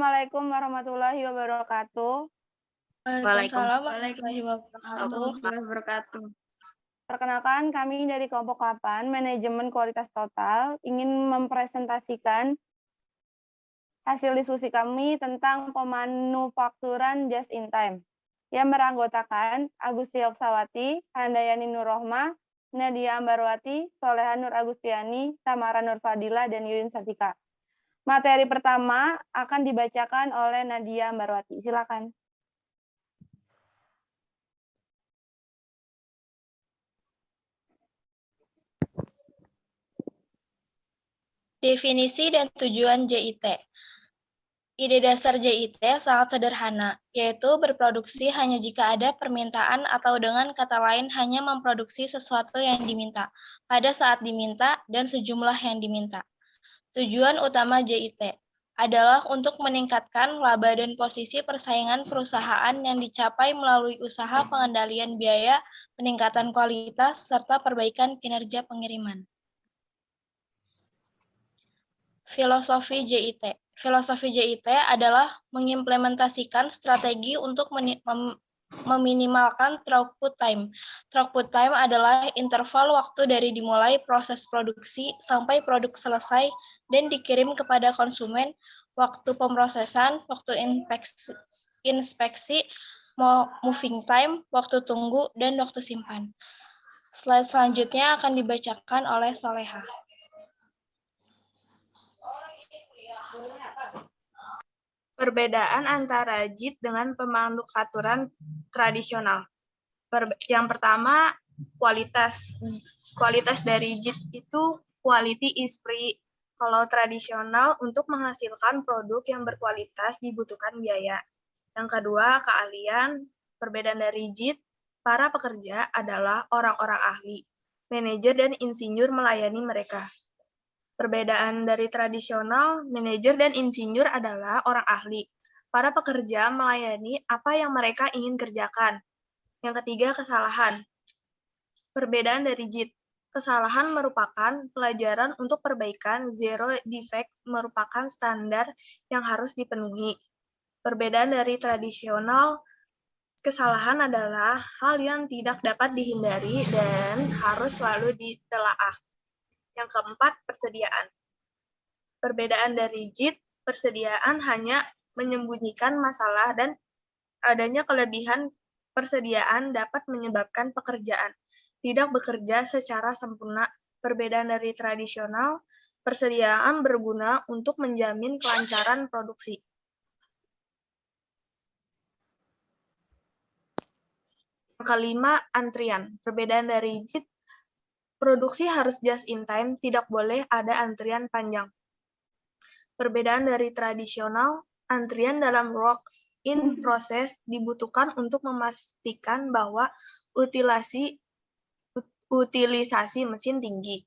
Assalamualaikum warahmatullahi wabarakatuh. Waalaikumsalam warahmatullahi wabarakatuh. Perkenalkan, kami dari kelompok 8 Manajemen Kualitas Total ingin mempresentasikan hasil diskusi kami tentang pemanufakturan just in time yang beranggotakan Agusti Yoksawati, Handayani Nurrohmah, Nadia Ambarwati, Soleha Nur Agustiani, Tamara Nur Fadila, dan Yuyun Satika. Materi pertama akan dibacakan oleh Nadia Ambarwati. Silakan. Definisi dan tujuan JIT. Ide dasar JIT sangat sederhana, yaitu berproduksi hanya jika ada permintaan atau dengan kata lain hanya memproduksi sesuatu yang diminta, pada saat diminta, dan sejumlah yang diminta. Tujuan utama JIT adalah untuk meningkatkan laba dan posisi persaingan perusahaan yang dicapai melalui usaha pengendalian biaya, peningkatan kualitas, serta perbaikan kinerja pengiriman. Filosofi JIT. Filosofi JIT adalah mengimplementasikan strategi untuk meminimalkan throughput time. Throughput time adalah interval waktu dari dimulai proses produksi sampai produk selesai dan dikirim kepada konsumen, waktu pemrosesan, waktu inspeksi, moving time, waktu tunggu, dan waktu simpan. Slide selanjutnya akan dibacakan oleh Soleha. Perbedaan antara JIT dengan pemanufakturan tradisional. Yang pertama, kualitas. Kualitas dari JIT itu quality is free. Kalau tradisional, untuk menghasilkan produk yang berkualitas dibutuhkan biaya. Yang kedua, keahlian. Perbedaan dari JIT, para pekerja adalah orang-orang ahli. Manajer dan insinyur melayani mereka. Perbedaan dari tradisional, manajer dan insinyur adalah orang ahli. Para pekerja melayani apa yang mereka ingin kerjakan. Yang ketiga, kesalahan. Perbedaan dari JIT. Kesalahan merupakan pelajaran untuk perbaikan, zero defects merupakan standar yang harus dipenuhi. Perbedaan dari tradisional, kesalahan adalah hal yang tidak dapat dihindari dan harus selalu ditelaah. Yang keempat, persediaan. Perbedaan dari JIT, persediaan hanya menyembunyikan masalah dan adanya kelebihan persediaan dapat menyebabkan pekerjaan tidak bekerja secara sempurna. Perbedaan dari tradisional, persediaan berguna untuk menjamin kelancaran produksi. Yang kelima, antrian. Perbedaan dari JIT, produksi harus just in time, tidak boleh ada antrian panjang. Perbedaan dari tradisional, antrian dalam work in process dibutuhkan untuk memastikan bahwa utilisasi mesin tinggi.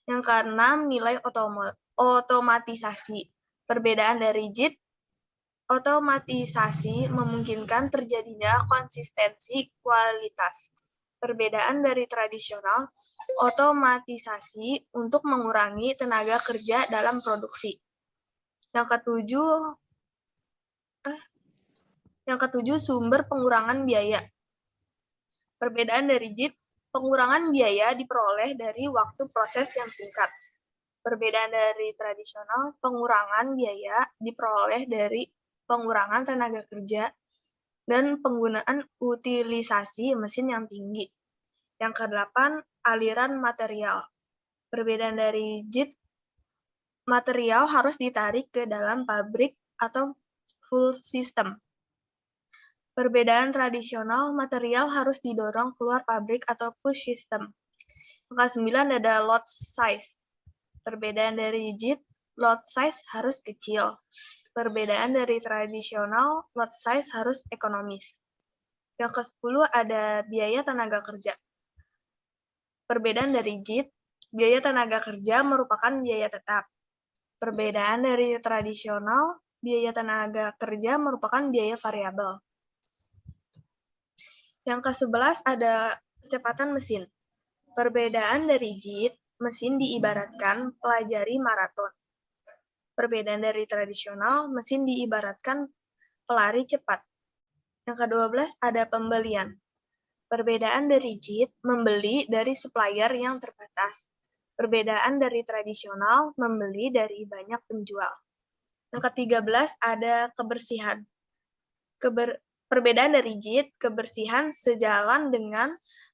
Yang keenam, nilai otomatisasi. Perbedaan dari JIT, otomatisasi memungkinkan terjadinya konsistensi kualitas. Perbedaan dari tradisional, otomatisasi untuk mengurangi tenaga kerja dalam produksi. Yang ketujuh, sumber pengurangan biaya. Perbedaan dari JIT, pengurangan biaya diperoleh dari waktu proses yang singkat. Perbedaan dari tradisional, pengurangan biaya diperoleh dari pengurangan tenaga kerja dan penggunaan utilisasi mesin yang tinggi. Yang kedelapan, aliran material. Perbedaan dari JIT, material harus ditarik ke dalam pabrik atau full system. Perbedaan tradisional, material harus didorong keluar pabrik atau push system. Yang ke-9 ada lot size. Perbedaan dari JIT, lot size harus kecil. Perbedaan dari tradisional, lot size harus ekonomis. Yang ke-10 ada biaya tenaga kerja. Perbedaan dari JIT, biaya tenaga kerja merupakan biaya tetap. Perbedaan dari tradisional, biaya tenaga kerja merupakan biaya variabel. Yang ke-11 ada kecepatan mesin. Perbedaan dari JIT, mesin diibaratkan pelajari maraton. Perbedaan dari tradisional, mesin diibaratkan pelari cepat. Yang ke-12 ada pembelian. Perbedaan dari JIT, membeli dari supplier yang terbatas. Perbedaan dari tradisional, membeli dari banyak penjual. Yang ke-13 ada kebersihan. Perbedaan dari JIT, kebersihan sejalan dengan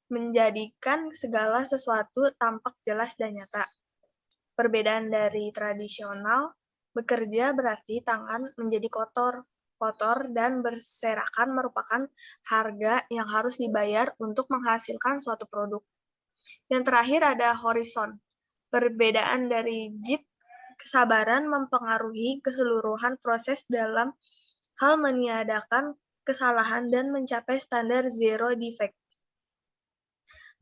menjadikan segala sesuatu tampak jelas dan nyata. Perbedaan dari tradisional, bekerja berarti tangan menjadi kotor dan berserakan merupakan harga yang harus dibayar untuk menghasilkan suatu produk. Yang terakhir ada horizon. Perbedaan dari JIT, kesabaran mempengaruhi keseluruhan proses dalam hal meniadakan kesalahan dan mencapai standar zero defect.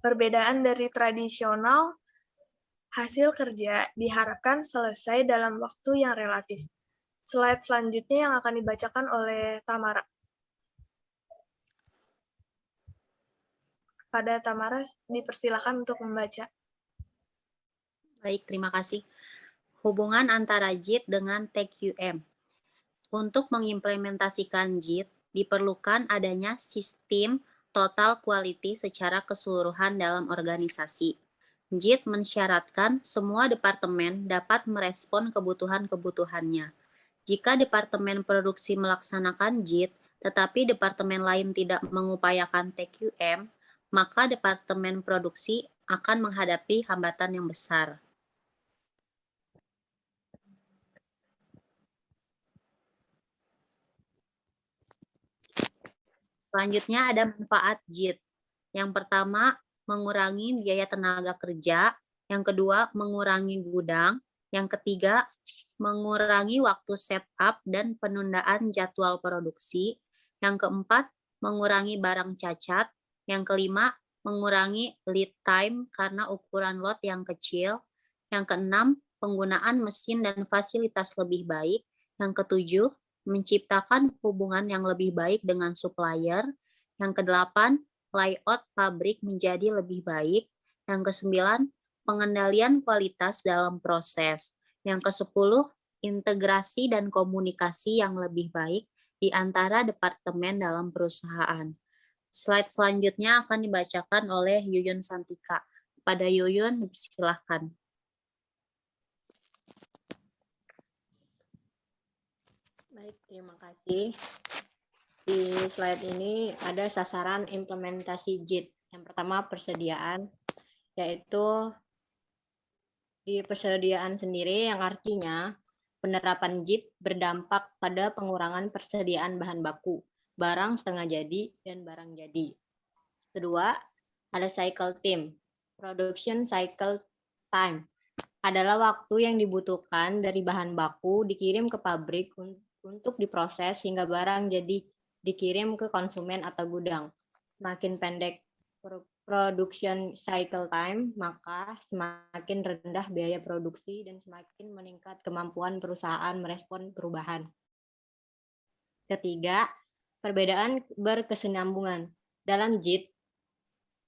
Perbedaan dari tradisional, hasil kerja diharapkan selesai dalam waktu yang relatif. Slide selanjutnya yang akan dibacakan oleh Tamara. Pada Tamara dipersilakan untuk membaca. Baik, terima kasih. Hubungan antara JIT dengan TQM. Untuk mengimplementasikan JIT, diperlukan adanya sistem total quality secara keseluruhan dalam organisasi. JIT mensyaratkan semua departemen dapat merespon kebutuhan-kebutuhannya. Jika departemen produksi melaksanakan JIT, tetapi departemen lain tidak mengupayakan TQM, maka departemen produksi akan menghadapi hambatan yang besar. Selanjutnya ada manfaat JIT. Yang pertama, mengurangi biaya tenaga kerja. Yang kedua, mengurangi gudang. Yang ketiga, mengurangi waktu setup dan penundaan jadwal produksi. Yang keempat, mengurangi barang cacat. Yang kelima, mengurangi lead time karena ukuran lot yang kecil. Yang keenam, penggunaan mesin dan fasilitas lebih baik. Yang ketujuh, menciptakan hubungan yang lebih baik dengan supplier. Yang kedelapan, layout pabrik menjadi lebih baik. Yang kesembilan, pengendalian kualitas dalam proses. Yang kesepuluh, integrasi dan komunikasi yang lebih baik di antara departemen dalam perusahaan. Slide selanjutnya akan dibacakan oleh Yuyun Santika. Pada Yuyun, silakan. Baik, terima kasih. Di slide ini ada sasaran implementasi JIT. Yang pertama persediaan, yaitu di persediaan sendiri yang artinya penerapan JIT berdampak pada pengurangan persediaan bahan baku, barang setengah jadi, dan barang jadi. Kedua, ada cycle time. Production cycle time adalah waktu yang dibutuhkan dari bahan baku dikirim ke pabrik untuk diproses hingga barang jadi dikirim ke konsumen atau gudang. Semakin pendek production cycle time, maka semakin rendah biaya produksi dan semakin meningkat kemampuan perusahaan merespon perubahan. Ketiga, perbedaan berkesinambungan. Dalam JIT,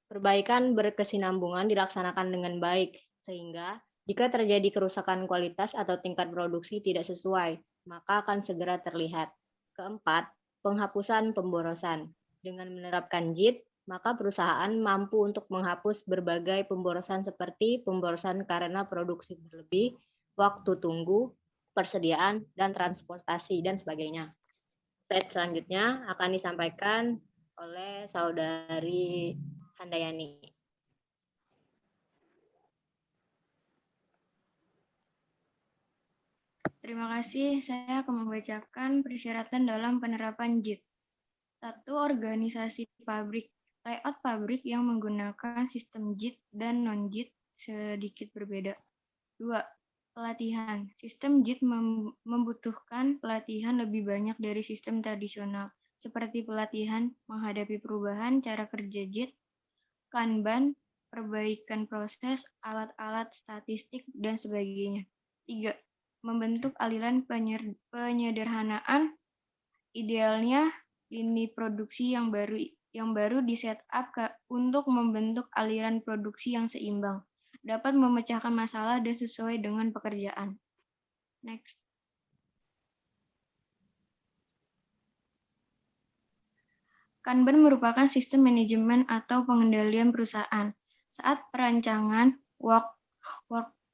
perbaikan berkesinambungan dilaksanakan dengan baik, sehingga jika terjadi kerusakan kualitas atau tingkat produksi tidak sesuai, maka akan segera terlihat. Keempat, penghapusan pemborosan. Dengan menerapkan JIT, maka perusahaan mampu untuk menghapus berbagai pemborosan seperti pemborosan karena produksi berlebih, waktu tunggu, persediaan, dan transportasi, dan sebagainya. Slide selanjutnya akan disampaikan oleh Saudari Handayani. Terima kasih, saya akan membacakan persyaratan dalam penerapan JIT. 1. Organisasi pabrik. Layout pabrik yang menggunakan sistem JIT dan non-JIT sedikit berbeda. 2. Pelatihan. Sistem JIT membutuhkan pelatihan lebih banyak dari sistem tradisional, seperti pelatihan menghadapi perubahan cara kerja JIT, Kanban, perbaikan proses, alat-alat statistik, dan sebagainya. 3. Membentuk aliran penyederhanaan, idealnya lini produksi yang baru di setup untuk membentuk aliran produksi yang seimbang, dapat memecahkan masalah dan sesuai dengan pekerjaan. Next. Kanban merupakan sistem manajemen atau pengendalian perusahaan. Saat perancangan work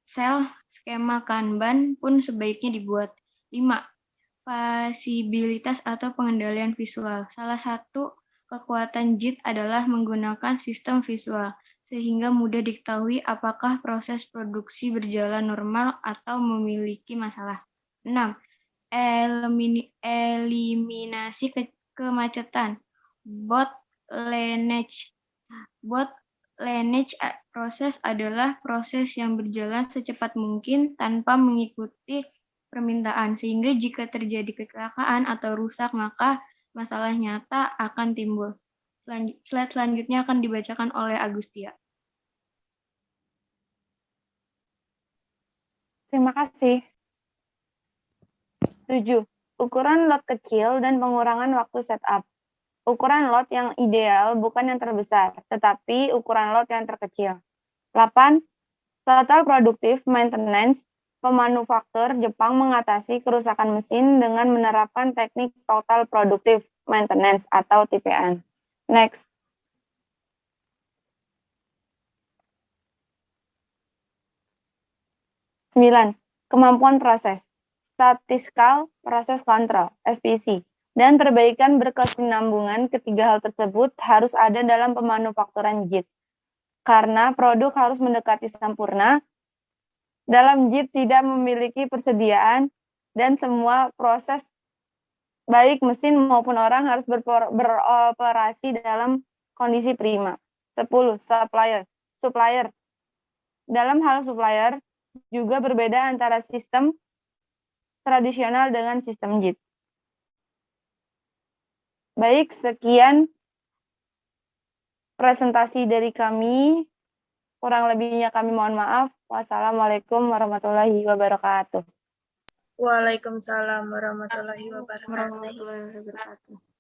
cell, skema Kanban pun sebaiknya dibuat. 5. Visibilitas atau pengendalian visual. Salah satu kekuatan JIT adalah menggunakan sistem visual, sehingga mudah diketahui apakah proses produksi berjalan normal atau memiliki masalah. 6. Eliminasi kemacetan. Bottleneck proses adalah proses yang berjalan secepat mungkin tanpa mengikuti permintaan, sehingga jika terjadi kecelakaan atau rusak, maka masalah nyata akan timbul. Slide selanjutnya akan dibacakan oleh Agustia. Terima kasih. 7. Ukuran lot kecil dan pengurangan waktu setup. Ukuran lot yang ideal bukan yang terbesar, tetapi ukuran lot yang terkecil. 8. Total Productive Maintenance. Pemanufaktur Jepang mengatasi kerusakan mesin dengan menerapkan teknik Total Productive Maintenance atau TPM. Next. Sembilan. Kemampuan proses. Statistical Process Control, SPC. Dan perbaikan berkesinambungan ketiga hal tersebut harus ada dalam pemanufakturan JIT. Karena produk harus mendekati sempurna, dalam JIT tidak memiliki persediaan dan semua proses baik mesin maupun orang harus beroperasi dalam kondisi prima. 10. Supplier. Dalam hal supplier juga berbeda antara sistem tradisional dengan sistem JIT. Baik, sekian presentasi dari kami. Kurang lebihnya kami mohon maaf. Wassalamualaikum warahmatullahi wabarakatuh. Waalaikumsalam warahmatullahi wabarakatuh. Warahmatullahi wabarakatuh.